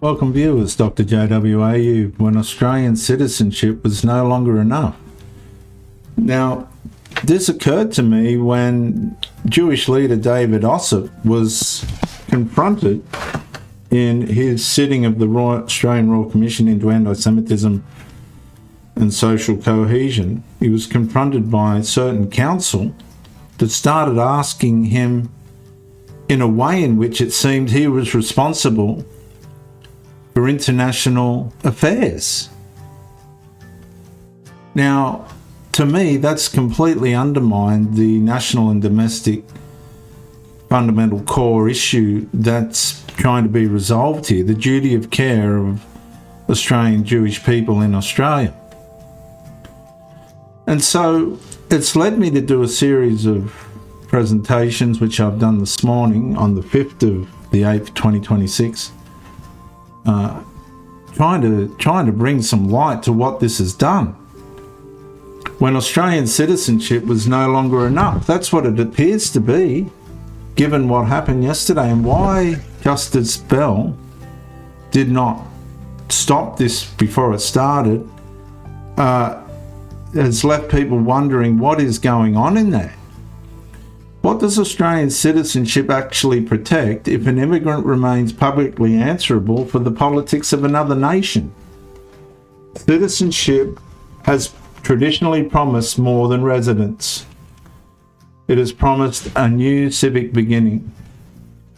Welcome viewers, Dr. JWAU, when Australian citizenship was no longer enough. Now, this occurred to me when Jewish leader David Ossip was confronted in his sitting of the Australian Royal Commission into Anti-Semitism and Social Cohesion. He was confronted by a certain council that started asking him in a way in which it seemed he was responsible for international affairs. Now, to me, that's completely undermined the national and domestic fundamental core issue that's trying to be resolved here, the duty of care of Australian Jewish people in Australia. And so it's led me to do a series of presentations, which I've done this morning on the 5th of the 8th, 2026, trying to bring some light to what this has done. When Australian citizenship was no longer enough, that's what it appears to be, given what happened yesterday, and why Justice Bell did not stop this before it started has left people wondering what is going on in there. What does Australian citizenship actually protect if an immigrant remains publicly answerable for the politics of another nation? Citizenship has traditionally promised more than residence. It has promised a new civic beginning.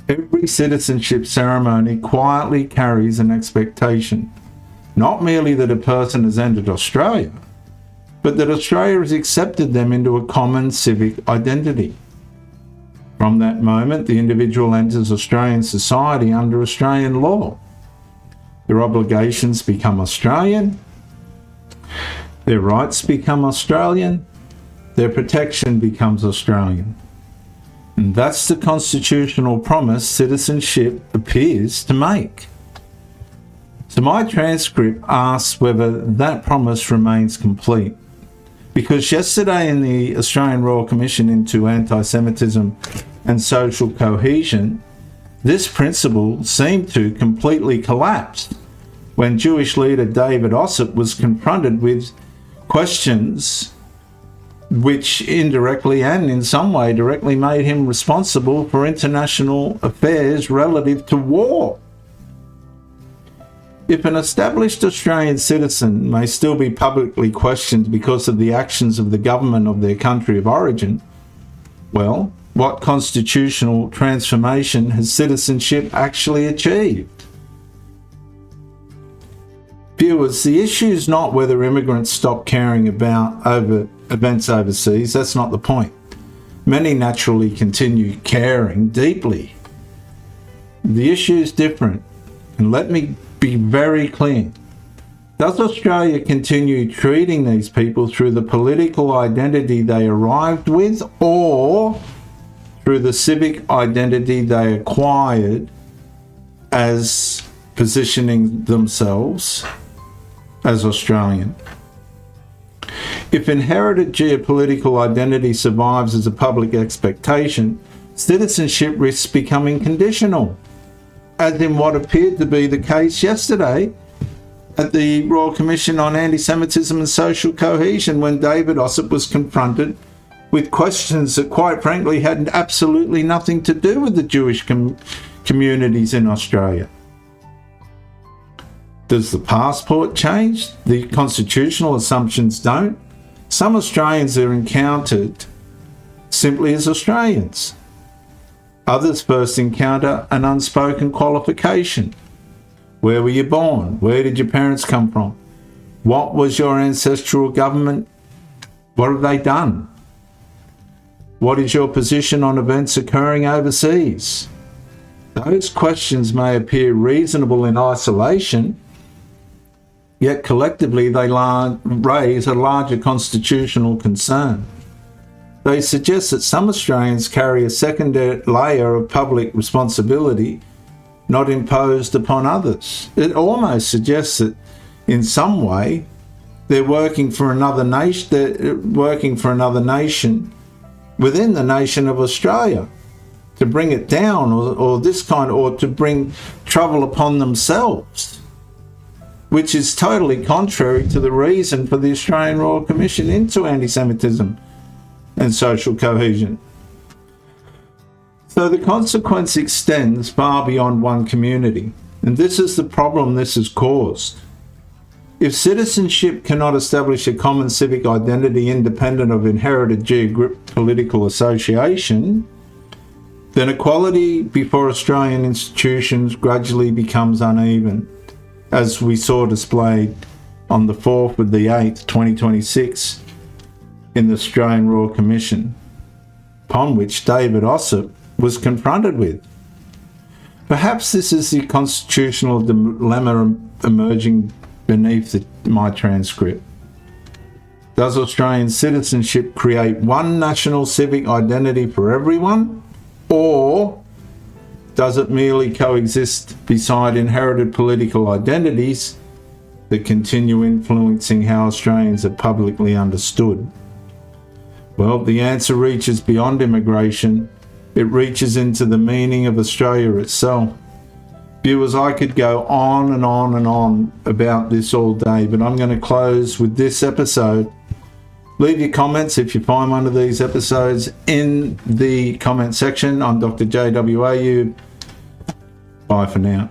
Every citizenship ceremony quietly carries an expectation, not merely that a person has entered Australia, but that Australia has accepted them into a common civic identity. From that moment, the individual enters Australian society under Australian law. Their obligations become Australian, their rights become Australian, their protection becomes Australian. And that's the constitutional promise citizenship appears to make. So my transcript asks whether that promise remains complete. Because yesterday in the Australian Royal Commission into Anti-Semitism and Social Cohesion, this principle seemed to completely collapse when Jewish leader David Ossip was confronted with questions which indirectly and in some way directly made him responsible for international affairs relative to war. If an established Australian citizen may still be publicly questioned because of the actions of the government of their country of origin, well, what constitutional transformation has citizenship actually achieved? Viewers, the issue is not whether immigrants stop caring about events overseas. That's not the point. Many naturally continue caring deeply. The issue is different, and let me be very clear. Does Australia continue treating these people through the political identity they arrived with, or through the civic identity they acquired as positioning themselves as Australian? If inherited geopolitical identity survives as a public expectation, citizenship risks becoming conditional, as in what appeared to be the case yesterday at the Royal Commission on Anti-Semitism and Social Cohesion, when David Ossip was confronted with questions that quite frankly had absolutely nothing to do with the Jewish communities in Australia. Does the passport change? The constitutional assumptions don't. Some Australians are encountered simply as Australians. Others first encounter an unspoken qualification. Where were you born? Where did your parents come from? What was your ancestral government? What have they done? What is your position on events occurring overseas? Those questions may appear reasonable in isolation, yet collectively they raise a larger constitutional concern. They suggest that some Australians carry a secondary layer of public responsibility not imposed upon others. It almost suggests that in some way they're working for another nation, within the nation of Australia. to bring it down, or to bring trouble upon themselves, which is totally contrary to the reason for the Australian Royal Commission into anti-Semitism and social cohesion. So the consequence extends far beyond one community, and this is the problem this has caused. If citizenship cannot establish a common civic identity independent of inherited geopolitical association, then equality before Australian institutions gradually becomes uneven, as we saw displayed on the 4th of the 8th, 2026, in the Australian Royal Commission, upon which David Ossip was confronted with. Perhaps this is the constitutional dilemma emerging beneath my transcript. Does Australian citizenship create one national civic identity for everyone, or does it merely coexist beside inherited political identities that continue influencing how Australians are publicly understood? Well, the answer reaches beyond immigration. It reaches into the meaning of Australia itself. Viewers, I could go on and on and on about this all day, but I'm going to close with this episode. Leave your comments if you find one of these episodes in the comment section. I'm Dr. JWAU. Bye for now.